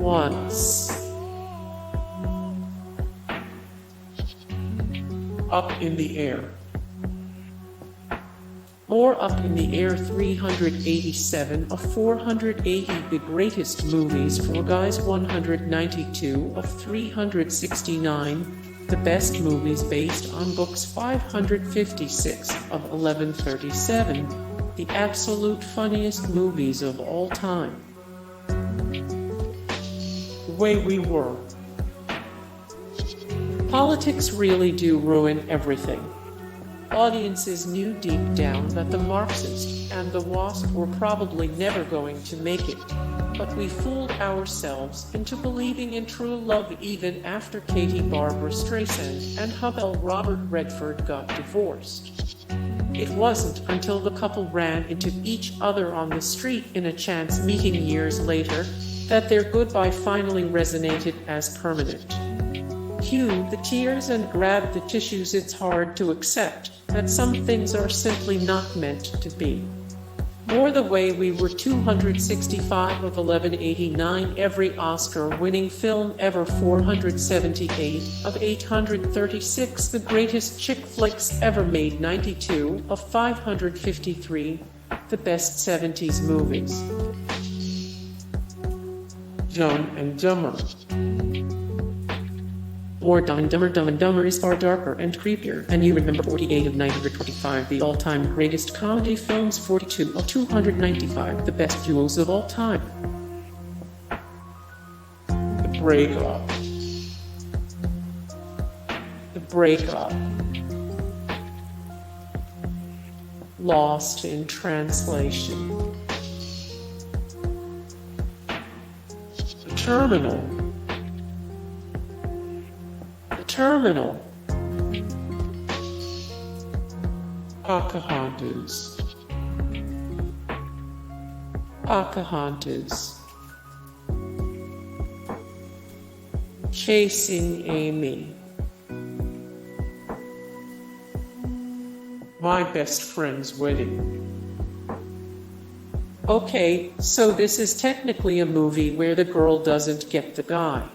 once. Up in the air. More Up in the Air 387 of 480 The Greatest Movies for Guys 192 of 369 The Best Movies Based on Books 556 of 1137 The Absolute Funniest Movies of All Time. The Way We Were. Politics really do ruin everything. Audiences knew deep down that the Marxists and the WASP were probably never going to make it, but we fooled ourselves into believing in true love even after Katie Barbra Streisand and Hubble Robert Redford got divorced. It wasn't until the couple ran into each other on the street in a chance meeting years later that their goodbye finally resonated as permanent. Cue the tears and grab the tissues. It's hard to accept that some things are simply not meant to be. More The Way We Were 265 of 1189 every Oscar-winning film ever 478 of 836 The Greatest Chick Flicks Ever Made 92 of 553 The Best 70s Movies. Dumb and Dumber. Or Dumb and Dumber. Dumb and Dumber is far darker and creepier than you remember. 48 of 925 the all-time greatest comedy films. 42 of 295 the best duos of all time. The Breakup. The Breakup. Lost in Translation. The Terminal. Terminal. Pocahontas. Pocahontas. Chasing Amy. My Best Friend's Wedding. Okay, so this is technically a movie where the girl doesn't get the guy.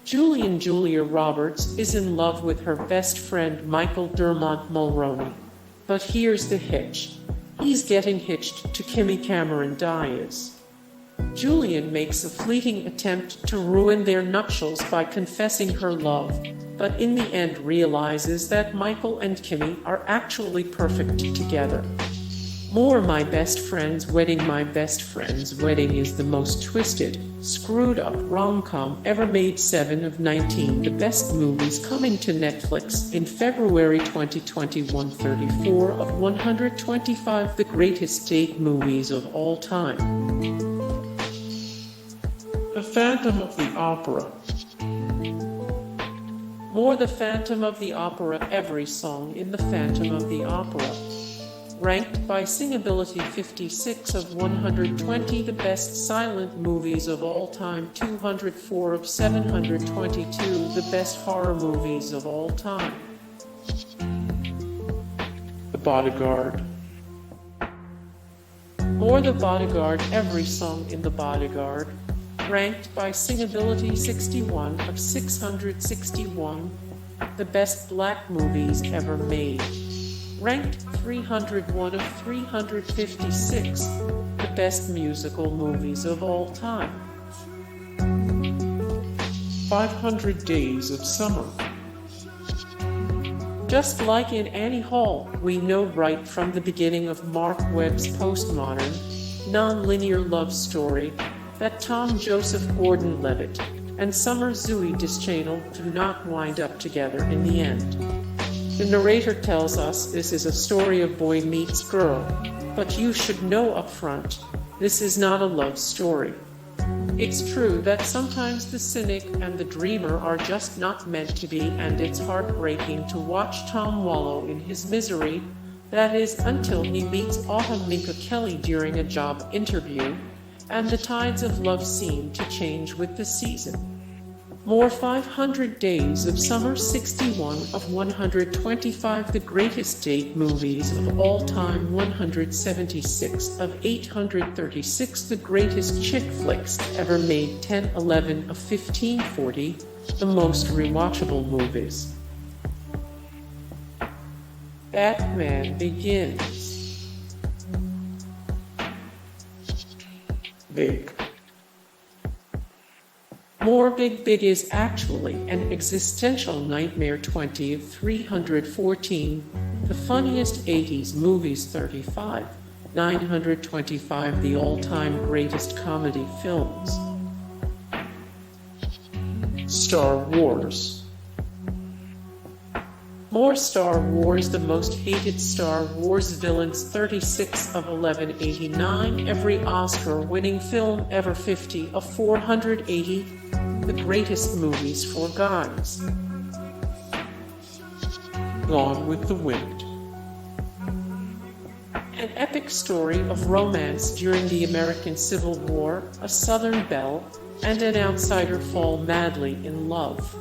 Julia Roberts is in love with her best friend Michael Dermot Mulroney. But here's the hitch. He's getting hitched to Kimmy Cameron Diaz. Julian makes a fleeting attempt to ruin their nuptials by confessing her love, but in the end realizes that Michael and Kimmy are actually perfect together. More My Best Friend's Wedding. My Best Friend's Wedding is the most twisted, screwed up rom-com ever made. 7 of 19 the best movies coming to Netflix in February 2021. 34 of 125 the greatest date movies of all time. The Phantom of the Opera. More The Phantom of the Opera. Every song in The Phantom of the Opera. Ranked by Singability 56 of 120 the best silent movies of all time. 204 of 722 the best horror movies of all time. The Bodyguard. More The Bodyguard. Every song in The Bodyguard. Ranked by Singability 61 of 661 the best black movies ever made. Ranked 301 of 356 the best musical movies of all time. 500 Days of Summer. Just like in Annie Hall, we know right from the beginning of Mark Webb's postmodern, non-linear love story that Tom Joseph Gordon-Levitt and Summer Zooey Deschanel do not wind up together in the end. The narrator tells us this is a story of boy meets girl, but you should know up front, this is not a love story. It's true that sometimes the cynic and the dreamer are just not meant to be, and it's heartbreaking to watch Tom wallow in his misery, that is, until he meets Autumn Minka Kelly during a job interview, and the tides of love seem to change with the season. More 500 Days of Summer, 61 of 125 The Greatest Date Movies of All Time, 176 of 836 The Greatest Chick Flicks Ever Made, 1011 of 1540 The Most Rewatchable Movies. Batman Begins. Big. More Big is actually an existential nightmare. 20 of 314 The Funniest 80s Movies, 35 925 The All-Time Greatest Comedy Films. Star Wars. More Star Wars, the most hated Star Wars villains, 36 of 1189 Every Oscar-winning film ever, 50 of 480 The Greatest Movies for Guys. Gone with the Wind. An epic story of romance during the American Civil War. A Southern belle and an outsider fall madly in love.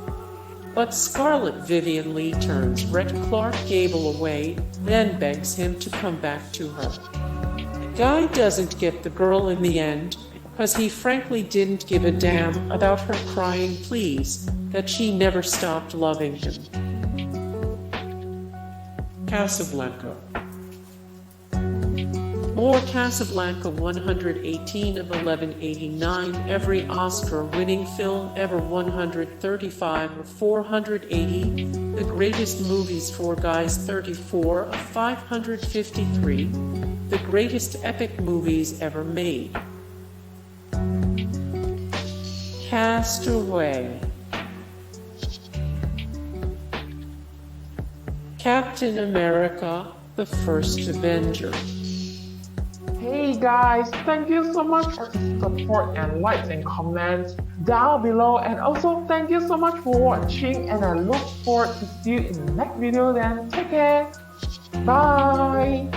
But Scarlet Vivian Leigh turns Red Clark Gable away, then begs him to come back to her. The guy doesn't get the girl in the end, because he frankly didn't give a damn about her crying pleas that she never stopped loving him. Casablanca. More Casablanca, 118 of 1189 Every Oscar-winning film ever, 135 of 480 The Greatest Movies for Guys, 34 of 553 The Greatest Epic Movies Ever Made. Castaway. Captain America, the first Avenger. Hey guys, thank you so much for the support and likes and comments down below, and also thank you so much for watching, and I look forward to see you in the next video. Then take care, bye.